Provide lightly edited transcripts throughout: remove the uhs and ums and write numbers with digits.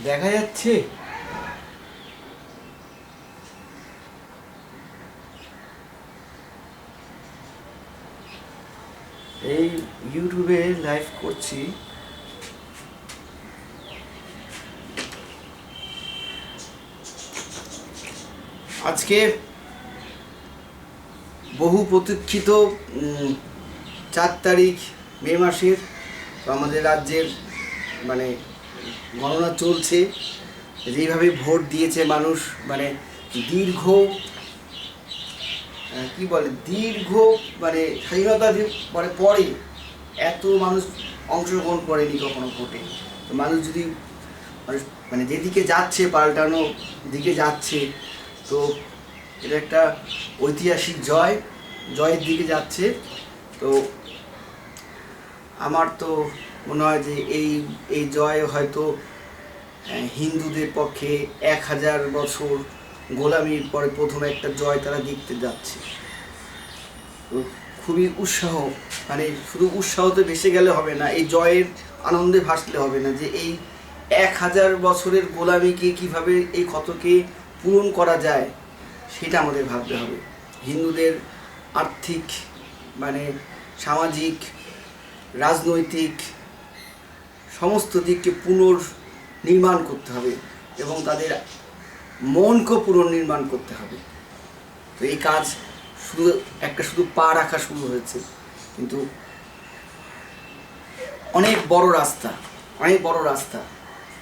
দেখা যাচ্ছে এই ইউটিউবে লাইভ করছি। আজকে বহু প্রতীক্ষিত 4 তারিখ মে মাসের আমাদের রাজ্যের মানে গণনা চলছে। যেভাবে ভোট দিয়েছে মানুষ, মানে দীর্ঘ মানে স্বাধীনতা মানে পরে এত মানুষ অংশগ্রহণ করেনি কখনো ভোটে। তো মানুষ যদি মানে যেদিকে যাচ্ছে, পাল্টানো দিকে যাচ্ছে, তো এটা একটা ঐতিহাসিক জয়ের দিকে যাচ্ছে। তো আমার তো মনে হয় যে এই জয় হয়তো হিন্দুদের পক্ষে 1000 বছর গোলামির পরে প্রথম একটা জয় তারা দেখতে যাচ্ছে। তো খুবই উৎসাহ, মানে শুধু উৎসাহতে ভেসে গেলে হবে না, এই জয়ের আনন্দে ভাসলে হবে না, যে এই 1000 বছরের গোলামিকে কিভাবে এই ক্ষতকে পূরণ করা যায় সেটা আমাদের ভাবতে হবে। হিন্দুদের আর্থিক, মানে সামাজিক, রাজনৈতিক সমস্ত দিককে পুনর্নির্মাণ করতে হবে এবং তাদের মনকে পুনর্নির্মাণ করতে হবে। তো এই কাজ শুধু পা রাখা শুরু হয়েছে, কিন্তু অনেক বড় রাস্তা,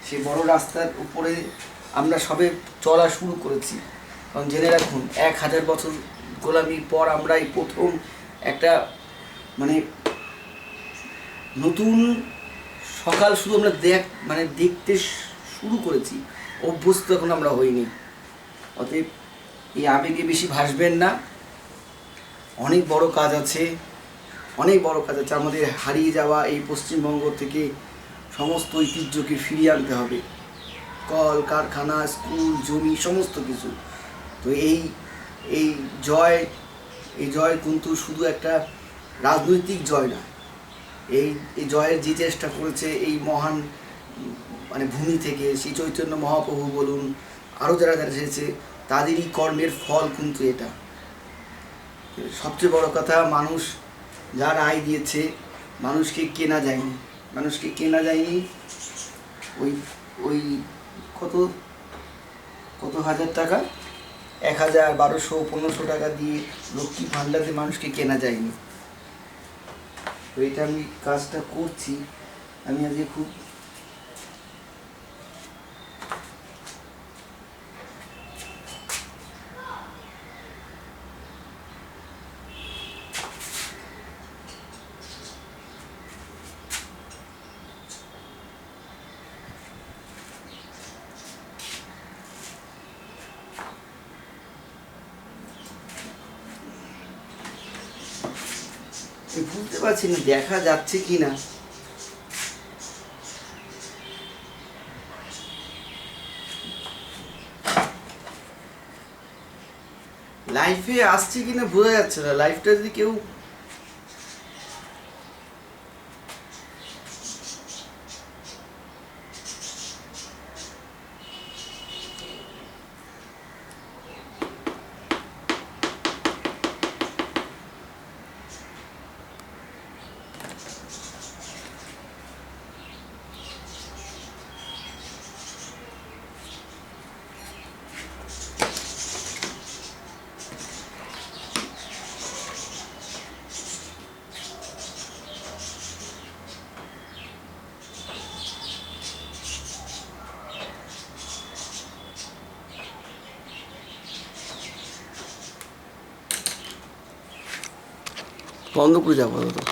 সেই বড় রাস্তার উপরে আমরা সবে চলা শুরু করেছি। কারণ জেনে রাখুন, 1000 বছর গোলামির পর আমরা এই প্রথম একটা মানে নতুন সকাল শুধু আমরা দেখতে শুরু করেছি, অভ্যস্ত এখন আমরা হইনি। অতএব এই আবেগে বেশি ভাসবেন না। অনেক বড় কাজ আছে আমাদের। হারিয়ে যাওয়া এই পশ্চিমবঙ্গ থেকে সমস্ত ঐতিহ্যকে ফিরিয়ে আনতে হবে। কল কারখানা, স্কুল, জমি, সমস্ত কিছু। তো এই জয় কিন্তু শুধু একটা রাজনৈতিক জয় না। এই জয়ের যে চেষ্টা করেছে এই মহান মানে ভূমি থেকে, শ্রী চৈতন্য মহাপ্রভু বলুন, আরও যারা এসেছে, তাদেরই কর্মের ফল কিন্তু এটা। সবচেয়ে বড় কথা, মানুষ যা রায় দিয়েছে, মানুষকে কেনা যায়নি। ওই কত হাজার টাকা, 1000, 1200, 1500 টাকা দিয়ে লক্ষ্মী ভাণ্ডার দিয়ে মানুষকে কেনা যায়নি। তো এটা আমি কাজটা করছি। আমি আজকে খুব বুঝতে পারছি না দেখা যাচ্ছে কি না। লাইফে আসছে কিনা বোঝা যাচ্ছে না। লাইফটা যদি কেউ বন্ধ করে যাবো তো